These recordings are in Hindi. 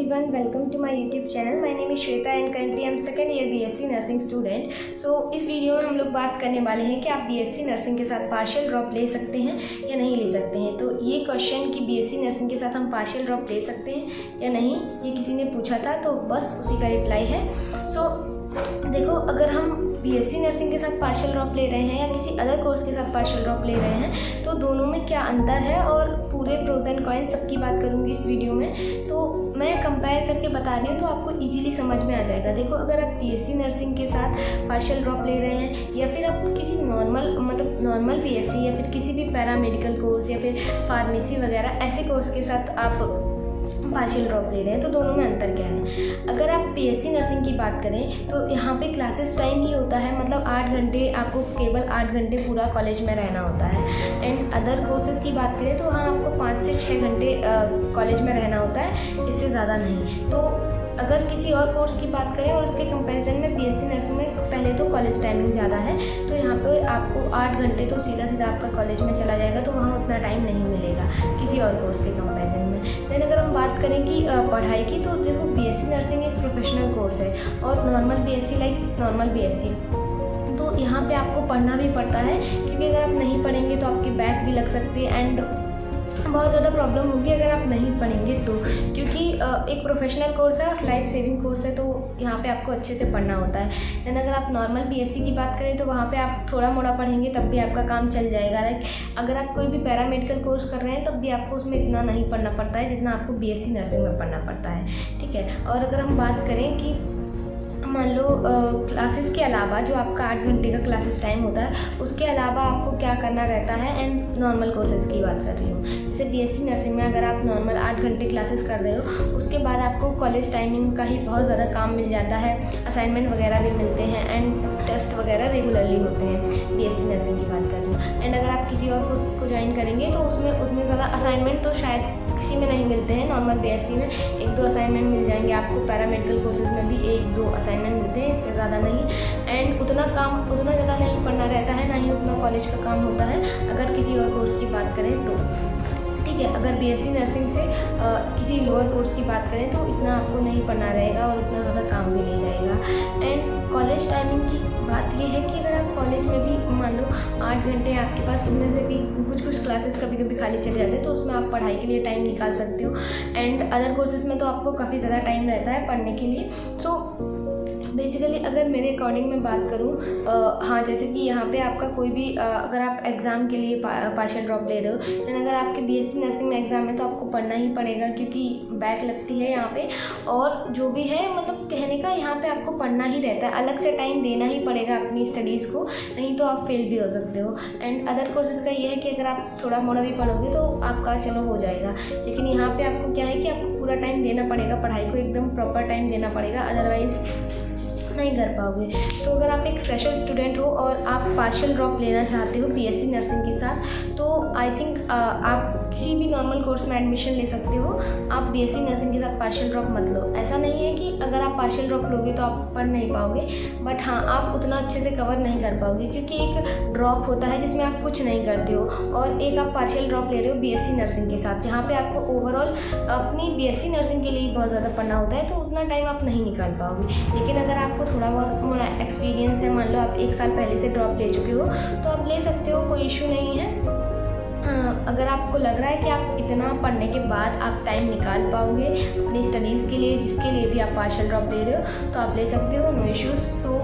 everyone, welcome to my YouTube channel. My name is Shweta and currently I am second year BSc nursing student. इस वीडियो में हम लोग बात करने वाले हैं कि आप BSc नर्सिंग के साथ पार्शियल ड्रॉप ले सकते हैं या नहीं ले सकते हैं. तो ये क्वेश्चन कि BSc नर्सिंग के साथ हम पार्शियल ड्रॉप ले सकते हैं या नहीं, ये किसी ने पूछा था, तो बस उसी का रिप्लाई है. देखो, अगर हम BSc नर्सिंग के साथ पार्शियल ड्रॉप ले रहे हैं या किसी अदर कोर्स के साथ पार्शियल ड्रॉप ले रहे हैं, तो दोनों में क्या अंतर है और पूरे प्रोज एंड कॉन्स सबकी बात करूँगी इस वीडियो में. तो मैं कंपेयर करके बता रही हूँ तो आपको इजीली समझ में आ जाएगा. देखो, अगर आप BSc नर्सिंग के साथ पार्शियल ड्रॉप ले रहे हैं या फिर आप किसी नॉर्मल BSc या फिर किसी भी पैरामेडिकल कोर्स या फिर फार्मेसी वगैरह ऐसे कोर्स के साथ आप पार्शियल ड्रॉप ले रहे हैं, तो दोनों में अंतर क्या है. अगर आप BSc नर्सिंग की बात करें तो यहाँ पे क्लासेस टाइम ही होता है, मतलब 8 घंटे, आपको केवल 8 घंटे पूरा कॉलेज में रहना होता है. एंड अदर कोर्सेज़ की बात करें तो वहाँ आपको 5 से 6 घंटे कॉलेज में रहना होता है, इससे ज़्यादा नहीं. तो अगर किसी और कोर्स की बात करें और उसके कंपैरिजन में BSc नर्सिंग में पहले तो कॉलेज टाइमिंग ज़्यादा है, तो यहाँ पे आपको 8 घंटे तो सीधा आपका कॉलेज में चला जाएगा, तो वहाँ उतना टाइम नहीं मिलेगा किसी और कोर्स के कंपैरिजन में. देन अगर हम बात करें कि पढ़ाई की, तो देखो BSc नर्सिंग एक प्रोफेशनल कोर्स है और normal BSc like normal BSc, तो यहाँ पे आपको पढ़ना भी पड़ता है, क्योंकि अगर आप नहीं पढ़ेंगे तो आपकी बैक भी लग सकती है एंड बहुत ज़्यादा प्रॉब्लम होगी अगर आप नहीं पढ़ेंगे तो, क्योंकि एक प्रोफेशनल कोर्स है और लाइफ सेविंग कोर्स है, तो यहाँ पे आपको अच्छे से पढ़ना होता है. देन अगर आप नॉर्मल BSc की बात करें तो वहाँ पे आप थोड़ा मोड़ा पढ़ेंगे तब भी आपका काम चल जाएगा. लाइक अगर आप कोई भी पैरामेडिकल कोर्स कर रहे हैं तब भी आपको उसमें इतना नहीं पढ़ना पड़ता है जितना आपको BSc नर्सिंग में पढ़ना पड़ता है. ठीक है. और अगर हम बात करें कि मान लो क्लासेस के अलावा जो आपका 8 घंटे का क्लासेस टाइम होता है, उसके अलावा आपको क्या करना रहता है, एंड नॉर्मल कोर्सेज़ की बात कर रही हूँ. जैसे BSc नर्सिंग में अगर आप नॉर्मल 8 घंटे क्लासेस कर रहे हो, उसके बाद आपको कॉलेज टाइमिंग का ही बहुत ज़्यादा काम मिल जाता है, असाइनमेंट वगैरह भी मिलते हैं एंड टेस्ट वगैरह रेगुलरली होते हैं. BSc नर्सिंग की बात कर रही हूँ. एंड अगर आप किसी और कोर्स को ज्वाइन करेंगे तो उसमें उतने ज़्यादा असाइनमेंट तो शायद किसी में नहीं मिलते हैं. नॉर्मल BSc में 1-2 असाइनमेंट मिल जाएंगे आपको, पैरामेडिकल कोर्सेज में भी 1-2 असाइनमेंट मिलते हैं, इससे ज़्यादा नहीं. एंड उतना ज़्यादा नहीं पढ़ना रहता है, ना ही उतना कॉलेज का काम होता है अगर किसी और कोर्स की बात करें तो. ठीक है. अगर BSc नर्सिंग से किसी लोअर कोर्स की बात करें तो इतना आपको नहीं पढ़ना रहेगा और उतना ज़्यादा काम भी नहीं रहेगा. एंड कॉलेज टाइमिंग की बात ये है कि अगर आप कॉलेज में भी मान लो 8 घंटे आपके पास, उनमें से भी कुछ क्लासेस कभी खाली चले जाते हैं, तो उसमें आप पढ़ाई के लिए टाइम निकाल सकते हो. एंड अदर कोर्सेज में तो आपको काफ़ी ज़्यादा टाइम रहता है पढ़ने के लिए. बेसिकली अगर मेरे अकॉर्डिंग मैं बात करूँ, हाँ, जैसे कि यहाँ पे आपका कोई भी अगर आप एग्ज़ाम के लिए पार्शियल ड्रॉप ले रहे हो, देन अगर आपके BSc नर्सिंग में एग्ज़ाम है तो आपको पढ़ना ही पड़ेगा, क्योंकि बैक लगती है यहाँ पे. और जो भी है, मतलब कहने का, यहाँ पे आपको पढ़ना ही रहता है, अलग से टाइम देना ही पड़ेगा अपनी स्टडीज़ को, नहीं तो आप फेल भी हो सकते हो. एंड अदर कोर्सेज़ का ये है कि अगर आप थोड़ा मोड़ा भी पढ़ोगे तो आपका चलो हो जाएगा, लेकिन यहाँ पर आपको क्या है कि आपको पूरा टाइम देना पड़ेगा, पढ़ाई को एकदम प्रॉपर टाइम देना पड़ेगा, अदरवाइज़ नहीं कर पाओगे. तो अगर आप एक फ्रेशर स्टूडेंट हो और आप पार्शियल ड्रॉप लेना चाहते हो BSc नर्सिंग के साथ, तो आई थिंक आप किसी भी नॉर्मल कोर्स में एडमिशन ले सकते हो. आप BSc नर्सिंग के साथ पार्शियल ड्रॉप मत लो. ऐसा नहीं है कि अगर आप पार्शियल ड्रॉप लोगे तो आप पढ़ नहीं पाओगे, बट हाँ, आप उतना अच्छे से कवर नहीं कर पाओगे, क्योंकि एक ड्रॉप होता है जिसमें आप कुछ नहीं करते हो, और एक आप पार्शियल ड्रॉप ले रहे हो BSc नर्सिंग के साथ, जहाँ पे आपको ओवरऑल अपनी BSc नर्सिंग के लिए बहुत ज़्यादा पढ़ना होता है, तो उतना टाइम आप नहीं निकाल पाओगे. लेकिन अगर आपको थोड़ा बहुत एक्सपीरियंस है, मान लो आप 1 साल पहले से ड्रॉप ले चुके हो, तो आप ले सकते हो, कोई इशू नहीं है. अगर आपको लग रहा है कि आप इतना पढ़ने के बाद आप टाइम निकाल पाओगे अपनी स्टडीज़ के लिए, जिसके लिए भी आप पार्शियल ड्रॉप ले रहे हो, तो आप ले सकते हो, नो इश्यूज़. सो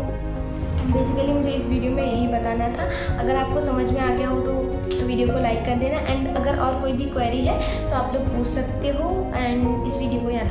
बेसिकली मुझे इस वीडियो में यही बताना था. अगर आपको समझ में आ गया हो तो वीडियो को लाइक कर देना, एंड अगर और कोई भी क्वेरी है तो आप लोग पूछ सकते हो, एंड इस वीडियो को यहाँ